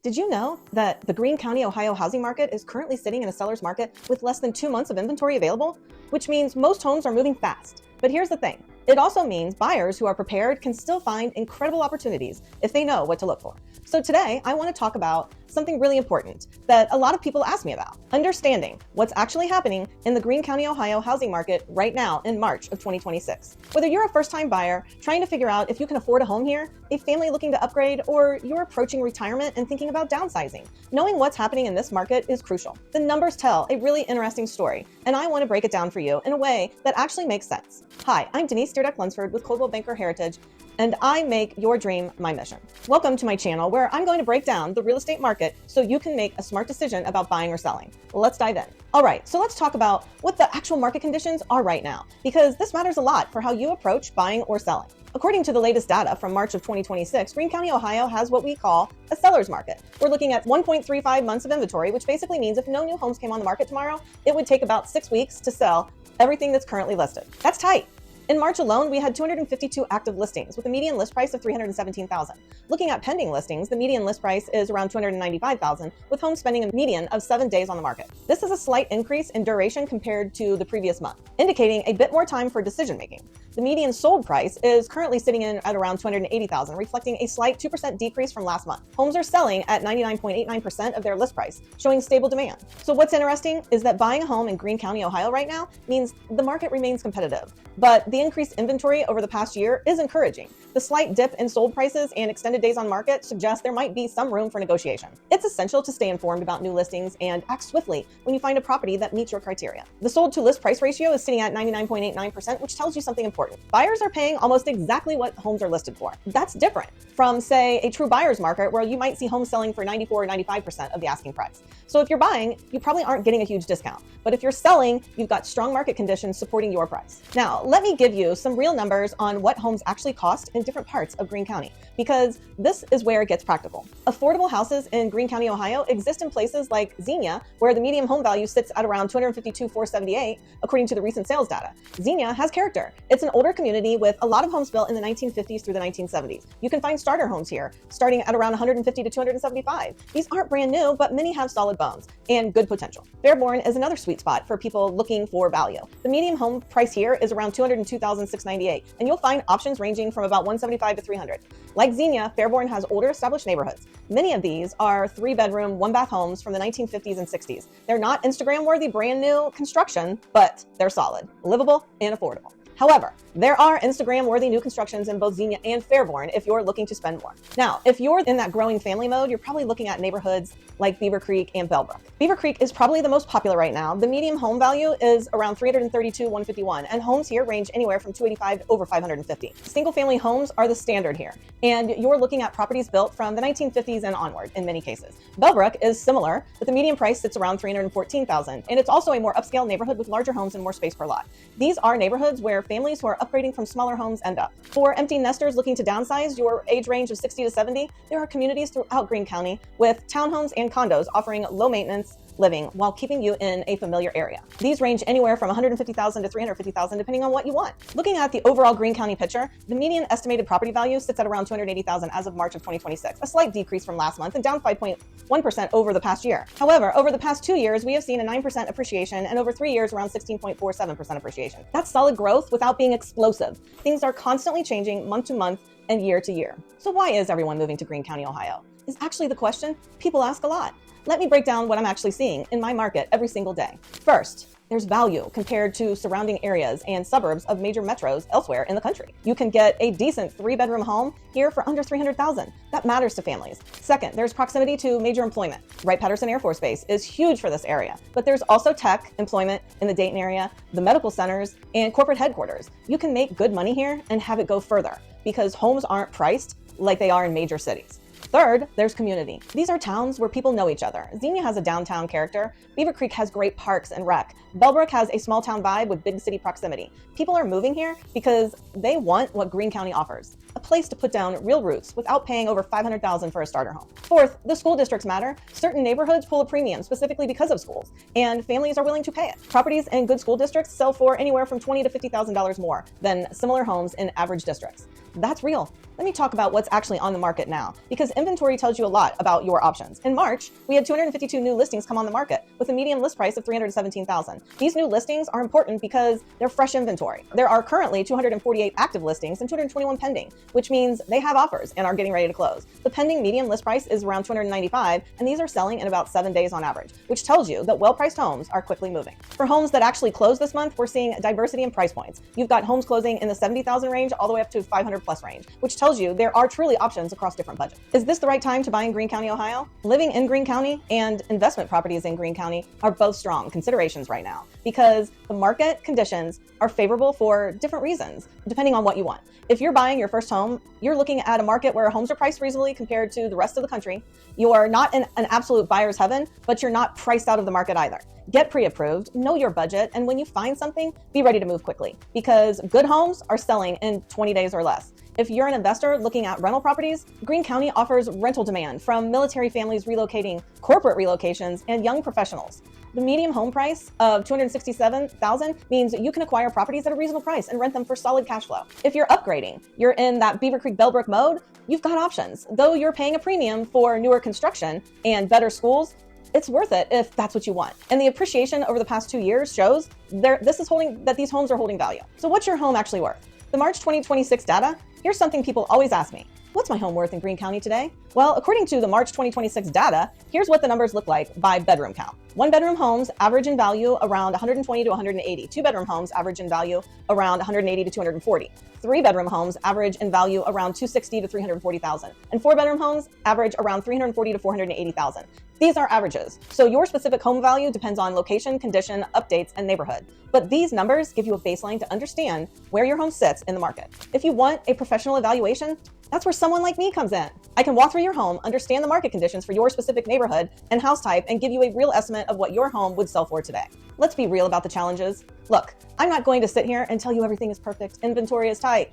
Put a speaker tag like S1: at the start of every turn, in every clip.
S1: Did you know that the Greene County, Ohio housing market is currently sitting in a seller's market with less than 2 months of inventory available? Which means most homes are moving fast. But here's the thing. It also means buyers who are prepared can still find incredible opportunities if they know what to look for. So today, I want to talk about something really important that a lot of people ask me about: understanding what's actually happening in the Greene County, Ohio housing market right now in March of 2026. Whether you're a first-time buyer trying to figure out if you can afford a home here, a family looking to upgrade, or you're approaching retirement and thinking about downsizing, knowing what's happening in this market is crucial. The numbers tell a really interesting story, and I want to break it down for you in a way that actually makes sense. Hi, I'm Denise Dyrdek Lunsford with Coldwell Banker Heritage, and I make your dream my mission. Welcome to my channel where I'm going to break down the real estate market so you can make a smart decision about buying or selling. Let's dive in. All right, so let's talk about what the actual market conditions are right now, because this matters a lot for how you approach buying or selling. According to the latest data from March of 2026, Greene County, Ohio has what we call a seller's market. We're looking at 1.35 months of inventory, which basically means if no new homes came on the market tomorrow, it would take about 6 weeks to sell everything that's currently listed. That's tight. In March alone, we had 252 active listings with a median list price of $317,000. Looking at pending listings, the median list price is around $295,000, with homes spending a median of 7 days on the market. This is a slight increase in duration compared to the previous month, indicating a bit more time for decision making. The median sold price is currently sitting in at around $280,000, reflecting a slight 2% decrease from last month. Homes are selling at 99.89% of their list price, showing stable demand. So what's interesting is that buying a home in Greene County, Ohio right now means the market remains competitive, but the increased inventory over the past year is encouraging. The slight dip in sold prices and extended days on market suggest there might be some room for negotiation. It's essential to stay informed about new listings and act swiftly when you find a property that meets your criteria. The sold to list price ratio is sitting at 99.89%, which tells you something important. Buyers are paying almost exactly what homes are listed for. That's different from, say, a true buyer's market where you might see homes selling for 94 or 95% of the asking price. So if you're buying, you probably aren't getting a huge discount. But if you're selling, you've got strong market conditions supporting your price. Now, let me give you some real numbers on what homes actually cost in different parts of Greene County, because this is where it gets practical. Affordable houses in Greene County, Ohio exist in places like Xenia, where the median home value sits at around $252,478, according to the recent sales data. Xenia has character. It's an older community with a lot of homes built in the 1950s through the 1970s. You can find starter homes here, starting at around 150 to 275. These aren't brand new, but many have solid bones and good potential. Fairborn is another sweet spot for people looking for value. The median home price here is around $202,698, and you'll find options ranging from about $175 to $300. Like Xenia, Fairborn has older established neighborhoods. Many of these are 3-bedroom, 1-bath homes from the 1950s and 60s. They're not Instagram-worthy brand new construction, but they're solid, livable, and affordable. However, there are Instagram-worthy new constructions in both Xenia and Fairborn if you're looking to spend more. Now, if you're in that growing family mode, you're probably looking at neighborhoods like Beaver Creek and Bellbrook. Beaver Creek is probably the most popular right now. The median home value is around $332,151, and homes here range anywhere from $285 over $550. Single-family homes are the standard here, and you're looking at properties built from the 1950s and onward in many cases. Bellbrook is similar, but the median price sits around $314,000, and it's also a more upscale neighborhood with larger homes and more space per lot. These are neighborhoods where families who are upgrading from smaller homes end up. For empty nesters looking to downsize, your age range of 60 to 70, there are communities throughout Greene County with townhomes and condos offering low maintenance living while keeping you in a familiar area. These range anywhere from $150,000 to $350,000 depending on what you want. Looking at the overall Greene County picture, the median estimated property value sits at around $280,000 as of March of 2026, a slight decrease from last month and down 5.1% over the past year. However, over the past 2 years, we have seen a 9% appreciation, and over 3 years, around 16.47% appreciation. That's solid growth without being explosive. Things are constantly changing month to month and year to year. So why is everyone moving to Greene County, Ohio? Is actually the question people ask a lot. Let me break down what I'm actually seeing in my market every single day. First, there's value compared to surrounding areas and suburbs of major metros elsewhere in the country. You can get a decent 3-bedroom home here for under $300,000. That matters to families. Second, there's proximity to major employment. Wright-Patterson Air Force Base is huge for this area, but there's also tech employment in the Dayton area, the medical centers, and corporate headquarters. You can make good money here and have it go further because homes aren't priced like they are in major cities. Third, there's community. These are towns where people know each other. Xenia has a downtown character. Beaver Creek has great parks and rec. Bellbrook has a small town vibe with big city proximity. People are moving here because they want what Greene County offers: a place to put down real roots without paying over $500,000 for a starter home. Fourth, the school districts matter. Certain neighborhoods pull a premium specifically because of schools, and families are willing to pay it. Properties in good school districts sell for anywhere from $20,000 to $50,000 more than similar homes in average districts. That's real. Let me talk about what's actually on the market now, because inventory tells you a lot about your options. In March, we had 252 new listings come on the market with a median list price of $317,000. These new listings are important because they're fresh inventory. There are currently 248 active listings and 221 pending, which means they have offers and are getting ready to close. The pending median list price is around $295, and these are selling in about 7 days on average, which tells you that well-priced homes are quickly moving. For homes that actually close this month, we're seeing diversity in price points. You've got homes closing in the $70,000 range all the way up to $500 plus range, which tells you there are truly options across different budgets. Is this the right time to buy in Greene County, Ohio? Living in Greene County and investment properties in Greene County are both strong considerations right now because the market conditions are favorable for different reasons, depending on what you want. If you're buying your first home, you're looking at a market where homes are priced reasonably compared to the rest of the country. You are not in an absolute buyer's heaven, but you're not priced out of the market either. Get pre-approved, know your budget, and when you find something, be ready to move quickly because good homes are selling in 20 days or less. If you're an investor looking at rental properties, Greene County offers rental demand from military families relocating, corporate relocations, and young professionals. The median home price of $267,000 means you can acquire properties at a reasonable price and rent them for solid cash flow. If you're upgrading, you're in that Beaver Creek Bellbrook mode, you've got options. Though you're paying a premium for newer construction and better schools, it's worth it if that's what you want. And the appreciation over the past 2 years shows that these homes are holding value. So what's your home actually worth? The March 2026 data, here's something people always ask me. What's my home worth in Greene County today? Well, according to the March 2026 data, here's what the numbers look like by bedroom count. 1-bedroom homes average in value around 120 to 180. 2-bedroom homes average in value around 180 to 240. 3-bedroom homes average in value around 260 to 340,000. And 4-bedroom homes average around 340 to 480,000. These are averages, so your specific home value depends on location, condition, updates, and neighborhood. But these numbers give you a baseline to understand where your home sits in the market. If you want a professional evaluation, that's where someone like me comes in. I can walk through your home, understand the market conditions for your specific neighborhood and house type, and give you a real estimate of what your home would sell for today. Let's be real about the challenges. Look, I'm not going to sit here and tell you everything is perfect, inventory is tight.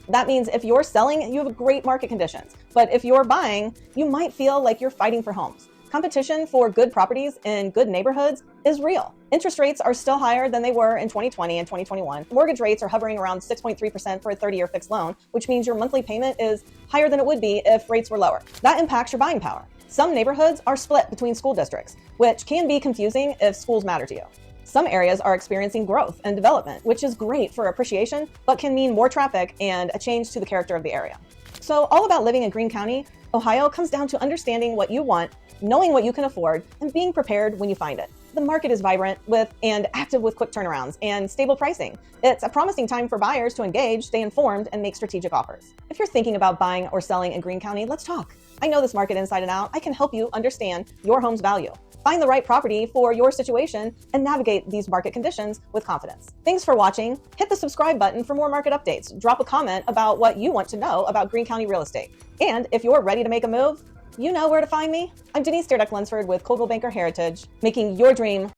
S1: That means if you're selling, you have great market conditions. But if you're buying, you might feel like you're fighting for homes. Competition for good properties in good neighborhoods is real. Interest rates are still higher than they were in 2020 and 2021. Mortgage rates are hovering around 6.3% for a 30-year fixed loan, which means your monthly payment is higher than it would be if rates were lower. That impacts your buying power. Some neighborhoods are split between school districts, which can be confusing if schools matter to you. Some areas are experiencing growth and development, which is great for appreciation, but can mean more traffic and a change to the character of the area. So all about living in Greene County, Ohio comes down to understanding what you want, knowing what you can afford, and being prepared when you find it. The market is vibrant and active with quick turnarounds and stable pricing. It's a promising time for buyers to engage, stay informed, and make strategic offers. If you're thinking about buying or selling in Greene County, let's talk. I know this market inside and out. I can help you understand your home's value, find the right property for your situation, and navigate these market conditions with confidence. Thanks for watching. Hit the subscribe button for more market updates. Drop a comment about what you want to know about Greene County real estate. And if you're ready to make a move, you know where to find me. I'm Denise Dyrdek Lunsford with Coldwell Banker Heritage, making your dream